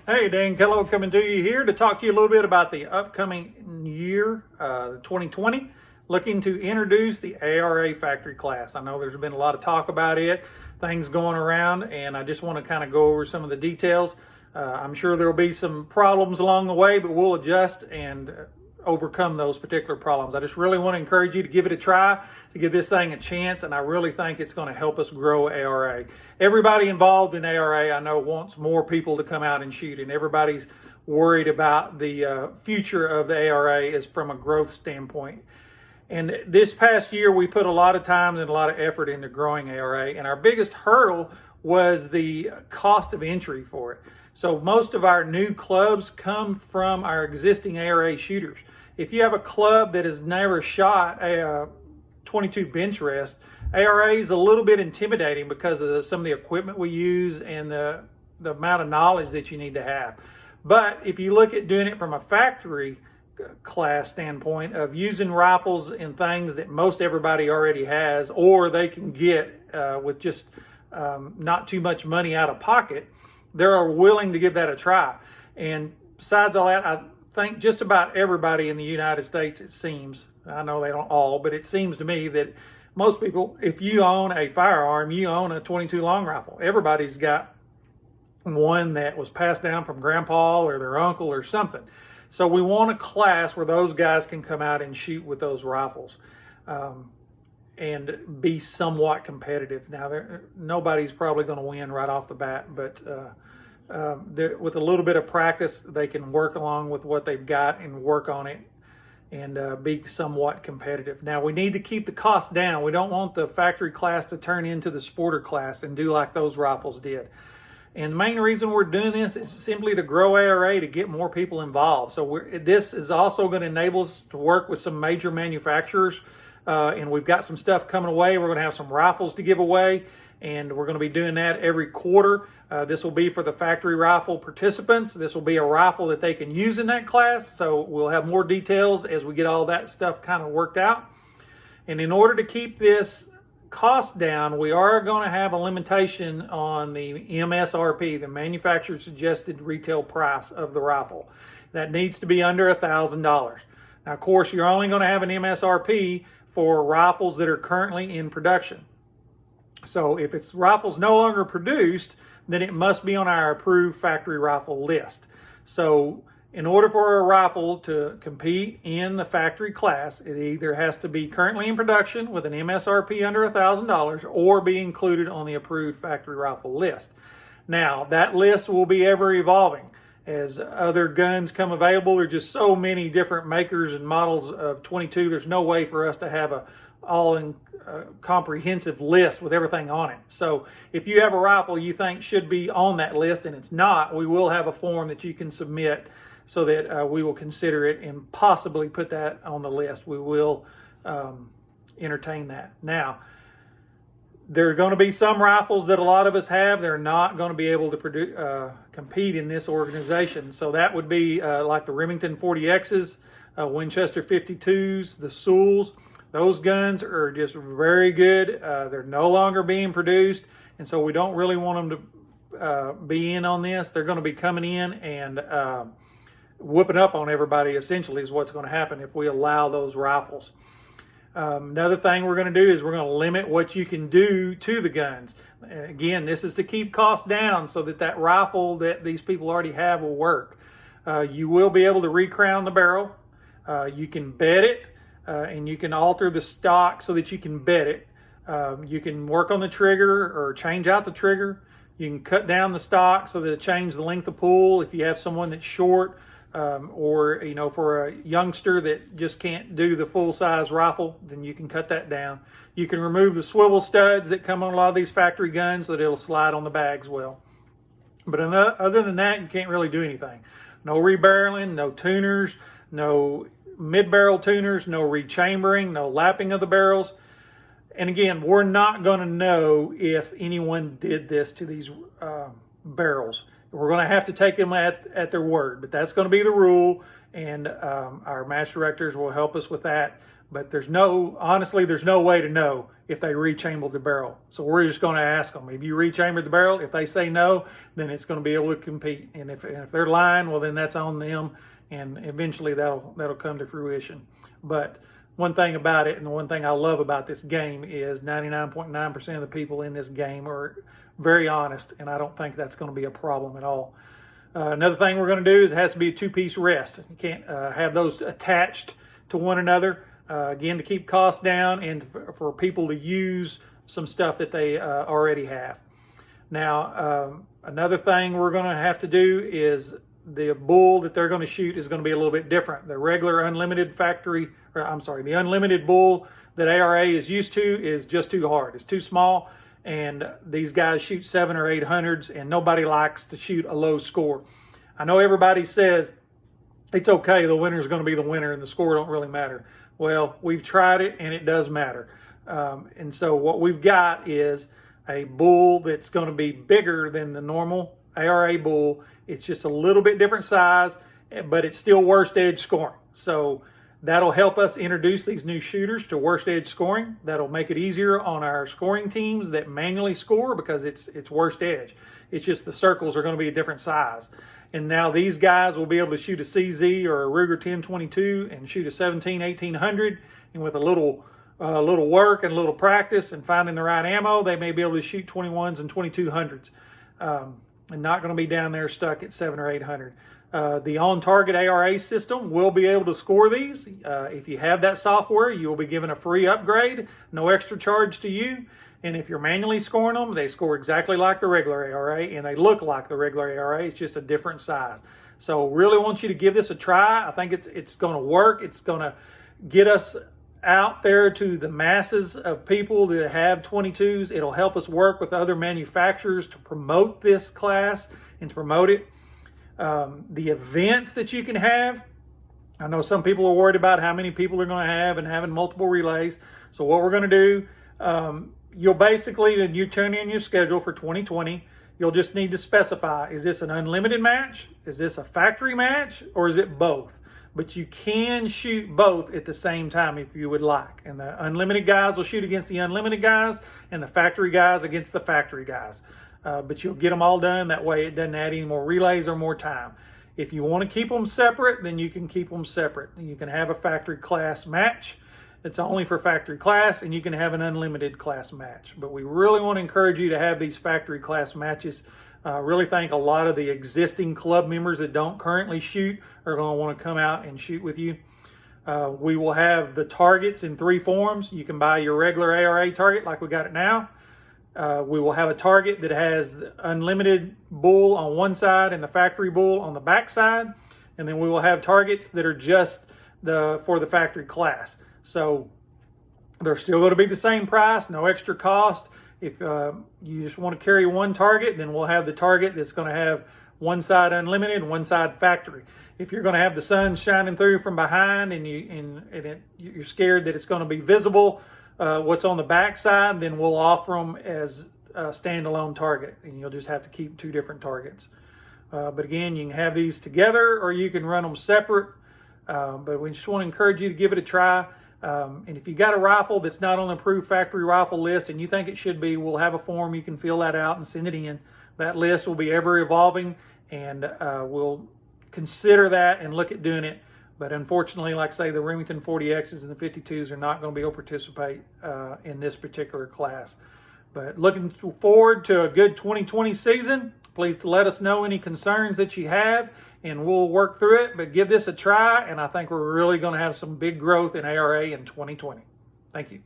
Hey, Dan Kellogg coming to you here to talk to you a little bit about the upcoming year, 2020. Looking to introduce the ARA Factory Class. I know there's been a lot of talk about it, things going around, and I just want to kind of go over some of the details. I'm sure there will be some problems along the way, but we'll adjust and overcome those particular problems. I just really want to encourage you to give it a try, to give this thing a chance, and I really think it's going to help us grow ARA. Everybody involved in ARA, I know, wants more people to come out and shoot, and everybody's worried about the future of the ARA is from a growth standpoint. And this past year, we put a lot of time and a lot of effort into growing ARA, and our biggest hurdle was the cost of entry for it. So most of our new clubs come from our existing ARA shooters. If you have a club that has never shot a 22 bench rest, ARA is a little bit intimidating because of some of the equipment we use and the amount of knowledge that you need to have. But if you look at doing it from a factory class standpoint of using rifles and things that most everybody already has, or they can get with just not too much money out of pocket, they're willing to give that a try. And besides all that, I think just about everybody in the United States, it seems, I know they don't all, but it seems to me that most people, if you own a firearm, you own a 22 long rifle. Everybody's got one that was passed down from grandpa or their uncle or something. So we want a class where those guys can come out and shoot with those rifles and be somewhat competitive. Now, nobody's probably going to win right off the bat, but with a little bit of practice, they can work along with what they've got and work on it and be somewhat competitive. Now, we need to keep the cost down. We don't want the factory class to turn into the sporter class and do like those rifles did. And the main reason we're doing this is simply to grow ARA, to get more people involved. So this is also going to enable us to work with some major manufacturers. And we've got some stuff coming away. We're going to have some rifles to give away, and we're going to be doing that every quarter. This will be for the factory rifle participants. This will be a rifle that they can use in that class. So we'll have more details as we get all that stuff kind of worked out. And in order to keep this cost down, we are going to have a limitation on the MSRP, the manufacturer suggested retail price of the rifle. That needs to be under $1,000. Now, of course, you're only going to have an MSRP for rifles that are currently in production. So if it's rifles no longer produced, then it must be on our approved factory rifle list. So in order for a rifle to compete in the factory class, it either has to be currently in production with an MSRP under $1,000 or be included on the approved factory rifle list. Now, that list will be ever evolving. As other guns come available, there are just so many different makers and models of 22. There's no way for us to have a comprehensive list with everything on it. So if you have a rifle you think should be on that list and it's not, we will have a form that you can submit so that we will consider it and possibly put that on the list. We will entertain that. Now, there are going to be some rifles that a lot of us have. They're not going to be able to compete in this organization. So that would be like the Remington 40Xs, Winchester 52s, the Sewells. Those guns are just very good. They're no longer being produced, and so we don't really want them to be in on this. They're going to be coming in and whooping up on everybody, essentially, is what's going to happen if we allow those rifles. Another thing we're going to do is we're going to limit what you can do to the guns. Again, this is to keep costs down so that that rifle that these people already have will work. You will be able to recrown the barrel. You can bed it, and you can alter the stock so that you can bed it. You can work on the trigger or change out the trigger. You can cut down the stock so that it changes the length of pull if you have someone that's short. Or, you know, for a youngster that just can't do the full-size rifle, then you can cut that down. You can remove the swivel studs that come on a lot of these factory guns so that it'll slide on the bags well. But other than that, you can't really do anything. No rebarreling, no tuners, no mid-barrel tuners, no rechambering, no lapping of the barrels. And again, we're not going to know if anyone did this to these barrels. We're going to have to take them at their word, but that's going to be the rule, and our match directors will help us with that. But honestly, there's no way to know if they rechambered the barrel. So we're just going to ask them. If you rechambered the barrel, if they say no, then it's going to be able to compete. And if they're lying, well, then that's on them. And eventually that'll come to fruition. But one thing about it, and the one thing I love about this game, is 99.9% of the people in this game are very honest, and I don't think that's going to be a problem at all. Another thing we're going to do is it has to be a two-piece rest. You can't have those attached to one another, again, to keep costs down and for people to use some stuff that they already have. Now, another thing we're going to have to do is the bull that they're going to shoot is going to be a little bit different. The regular unlimited the unlimited bull that ARA is used to is just too hard. It's too small, and these guys shoot 700 or 800s, and nobody likes to shoot a low score. I know everybody says it's okay, the winner is going to be the winner, and the score don't really matter. Well, we've tried it, and it does matter. And so what we've got is a bull that's going to be bigger than the normal ARA bull. It's just a little bit different size, but it's still worst edge scoring. So that'll help us introduce these new shooters to worst edge scoring. That'll make it easier on our scoring teams that manually score because it's worst edge. It's just the circles are going to be a different size. And now these guys will be able to shoot a CZ or a Ruger 1022 and shoot a 17, 1800. And with a little work and a little practice and finding the right ammo, they may be able to shoot 21s and 2200s. And not going to be down there stuck at 700 or 800. The on-target ARA system will be able to score these. If you have that software, you will be given a free upgrade, no extra charge to you. And if you're manually scoring them, they score exactly like the regular ARA, and they look like the regular ARA. It's just a different size. So really want you to give this a try. I think it's going to work. It's going to get us out there to the masses of people that have 22s. It'll help us work with other manufacturers to promote this class and to promote it. The events that you can have, I know some people are worried about how many people they're going to have and having multiple relays. So what we're going to do, you'll basically, when you turn in your schedule for 2020, you'll just need to specify, is this an unlimited match? Is this a factory match? Or is it both? But you can shoot both at the same time if you would like. And the unlimited guys will shoot against the unlimited guys, and the factory guys against the factory guys. But you'll get them all done. That way it doesn't add any more relays or more time. If you want to keep them separate, then you can keep them separate. You can have a factory class match. It's only for factory class, and you can have an unlimited class match. But we really want to encourage you to have these factory class matches. Really think a lot of the existing club members that don't currently shoot are going to want to come out and shoot with you. We will have the targets in 3 forms. You can buy your regular ARA target like we got it now. We will have a target that has the unlimited bull on one side and the factory bull on the back side. And then we will have targets that are just for the factory class. So they're still going to be the same price, no extra cost. If you just want to carry one target, then we'll have the target that's going to have one side unlimited and one side factory. If you're going to have the sun shining through from behind and you're scared that it's going to be visible what's on the back side, then we'll offer them as a standalone target, and you'll just have to keep 2 different targets. But again, you can have these together or you can run them separate. But we just want to encourage you to give it a try. And if you got a rifle that's not on the approved factory rifle list and you think it should be, we'll have a form. You can fill that out and send it in. That list will be ever evolving, and we'll consider that and look at doing it. But unfortunately, like I say, the Remington 40Xs and the 52s are not going to be able to participate in this particular class. But looking forward to a good 2020 season. Please let us know any concerns that you have, and we'll work through it. But give this a try, and I think we're really going to have some big growth in ARA in 2020. Thank you.